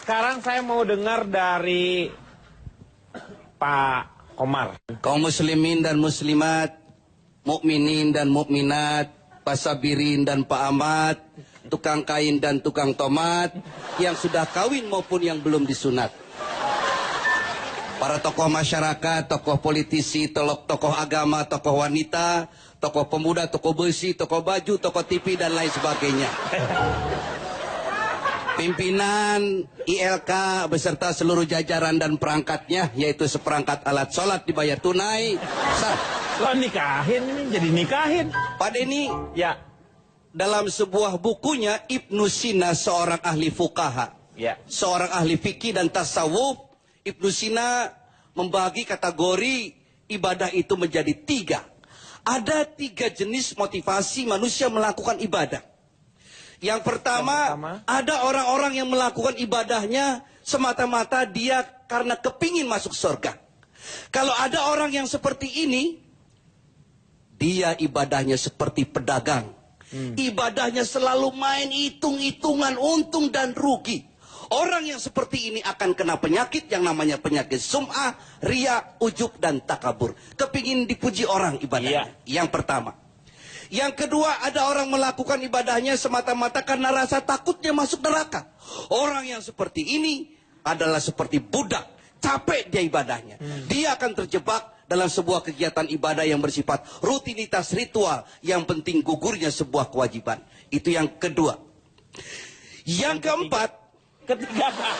sekarang saya mau dengar dari Pak Komar. Kaum muslimin dan muslimat, mukminin dan mukminat, pasabirin dan Pak Ahmad, tukang kain dan tukang tomat, yang sudah kawin maupun yang belum disunat. Para tokoh masyarakat, tokoh politisi, tokoh agama, tokoh wanita, tokoh pemuda, tokoh besi, tokoh baju, tokoh TV, dan lain sebagainya. Pimpinan ILK beserta seluruh jajaran dan perangkatnya, yaitu seperangkat alat sholat dibayar tunai. Lo nikahin ini, jadi nikahin. Pak Denny, Ya. dalam sebuah bukunya Ibnu Sina, seorang ahli fuqaha, Ya. seorang ahli fikih dan tasawuf, Ibnu Sina membagi kategori ibadah itu menjadi 3. Ada 3 jenis motivasi manusia melakukan ibadah. Yang pertama, ada orang-orang yang melakukan ibadahnya semata-mata dia karena kepingin masuk surga. Kalau ada orang yang seperti ini, dia ibadahnya seperti pedagang. Ibadahnya selalu main hitung-hitungan untung dan rugi. Orang yang seperti ini akan kena penyakit yang namanya penyakit sum'ah, riya, ujub, dan takabur. Kepingin dipuji orang ibadahnya. Yang pertama. Yang kedua, ada orang melakukan ibadahnya semata-mata karena rasa takutnya masuk neraka. Orang yang seperti ini adalah seperti budak. Capek dia ibadahnya. Dia akan terjebak dalam sebuah kegiatan ibadah yang bersifat rutinitas ritual. Yang penting gugurnya sebuah kewajiban. Itu yang kedua. Yang keempat. Ketiga, Pak.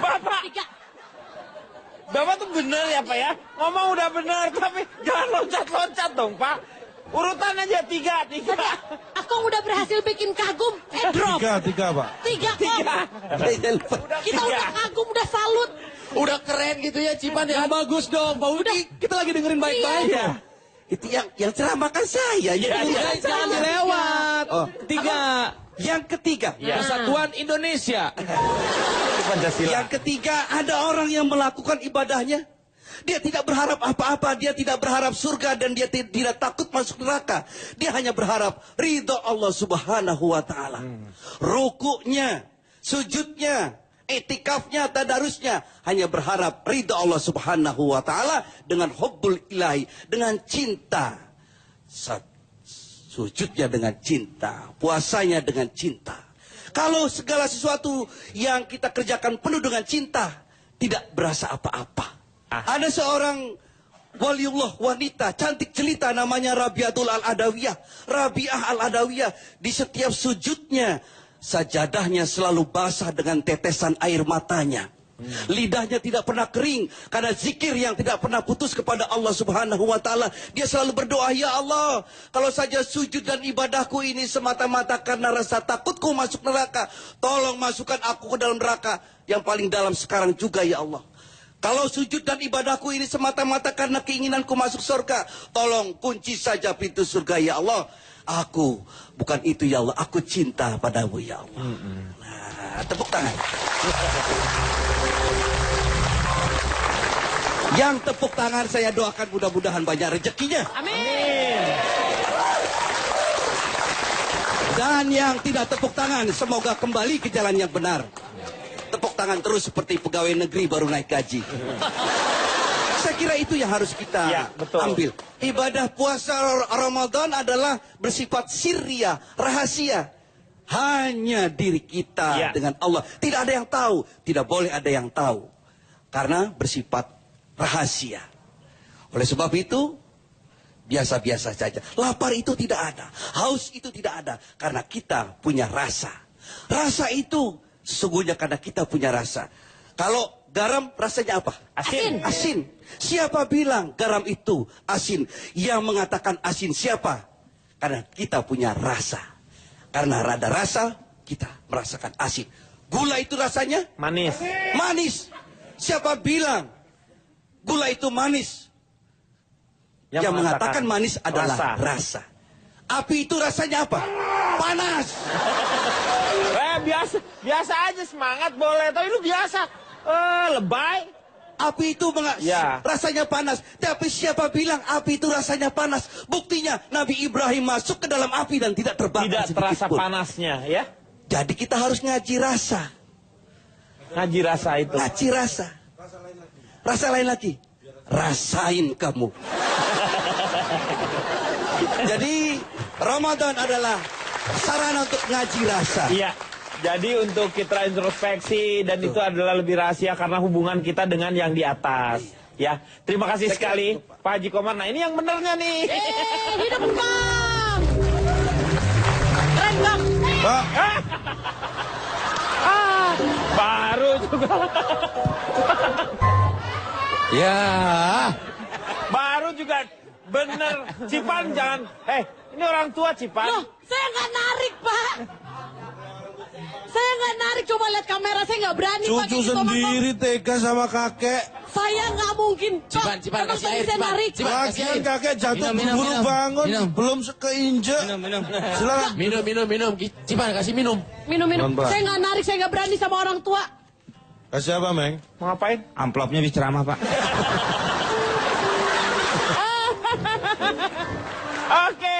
Bapak. Bapak tuh bener ya, Pak ya? Ngomong udah bener, tapi jangan loncat-loncat dong, Pak. Urutan aja 3. Aku udah berhasil bikin kagum, drop. 3, Pak. 3 kok. Kita udah kagum, udah salut. Udah keren gitu ya, Cipan ya. Bagus dong, Pak Udi. Kita lagi dengerin baik-baik. Iya. Itu yang ceramahkan saya. Jangan dilewat. Oh. 3. Yang ketiga. Persatuan Indonesia. Pancasila. Yang ketiga, ada orang yang melakukan ibadahnya. Dia tidak berharap apa-apa. Dia tidak berharap surga dan dia tidak takut masuk neraka. Dia hanya berharap ridho Allah Subhanahu wa Ta'ala. Rukuknya, sujudnya, etikafnya, tadarusnya hanya berharap ridho Allah Subhanahu wa Ta'ala dengan hubbul ilahi, dengan cinta. Sujudnya dengan cinta, puasanya dengan cinta. Kalau segala sesuatu yang kita kerjakan penuh dengan cinta, tidak berasa apa-apa. Ada seorang waliullah wanita, cantik jelita, namanya Rabiatul Al-Adawiyah. Rabiah Al-Adawiyah, di setiap sujudnya, sajadahnya selalu basah dengan tetesan air matanya. Lidahnya tidak pernah kering karena zikir yang tidak pernah putus kepada Allah Subhanahu wa Ta'ala. Dia selalu berdoa, ya Allah, kalau saja sujud dan ibadahku ini semata-mata karena rasa takutku masuk neraka, tolong masukkan aku ke dalam neraka yang paling dalam sekarang juga, ya Allah. Kalau sujud dan ibadahku ini semata-mata karena keinginanku masuk surga, tolong kunci saja pintu surga, ya Allah. Aku bukan itu, ya Allah, aku cinta padamu, ya Allah. Nah, tepuk tangan. Yang tepuk tangan saya doakan mudah-mudahan banyak rezekinya. Amin. Dan yang tidak tepuk tangan semoga kembali ke jalan yang benar. Tepuk tangan terus seperti pegawai negeri baru naik gaji. Saya kira itu yang harus kita ambil. Ibadah puasa Ramadan adalah bersifat sirria, rahasia. Hanya diri kita dengan Allah. Tidak ada yang tahu. Tidak boleh ada yang tahu. Karena bersifat rahasia. Oleh sebab itu, biasa-biasa saja. Lapar itu tidak ada. Haus itu tidak ada. Karena kita punya rasa. Rasa itu sesungguhnya karena kita punya rasa. Kalau garam rasanya apa? Asin. Asin. Siapa bilang garam itu asin? Yang mengatakan asin siapa? Karena kita punya rasa. Karena ada rasa, kita merasakan asin. Gula itu rasanya? Manis. Manis. Siapa bilang gula itu manis? Yang mengatakan manis adalah rasa. Api itu rasanya apa? Panas. Biasa aja, semangat boleh, tapi lu biasa lebay. Api itu rasanya panas. Tapi siapa bilang api itu rasanya panas? Buktinya Nabi Ibrahim masuk ke dalam api dan tidak terbakar Tidak terasa sedikitpun. panasnya, ya. Jadi kita harus ngaji rasa. Ngaji rasa itu. Ngaji rasa. Rasa lain lagi. Rasain kamu. Jadi Ramadan adalah sarana untuk ngaji rasa. Iya. Jadi untuk kita introspeksi dan itu adalah lebih rahasia karena hubungan kita dengan yang di atas. Ya, terima kasih sekali Pak Haji Komar. Nah ini yang benernya nih. Hidup Bang. Keren Bang. Pak, Baru juga. Ya. Baru juga bener. Cipan jangan. Ini orang tua Cipan. Loh, saya nggak narik Pak. Saya nggak narik, coba lihat kamera, saya nggak berani pakai cucu gitu, Bang. sendiri tega sama kakek. Saya nggak mungkin. Cipan, Cipan, Emang kasih tadi air, saya Cipan. narik. Cipan. Lagian kakek jatuh Minum, minum, buru minum. bangun, Minum. belum keinjek. Silakan. Minum. Cipan, kasih minum. Minum. Nonton. Saya nggak narik, saya nggak berani sama orang tua. Kasih apa, Meng? Mau ngapain? Amplopnya habis ceramah, Pak. Oke.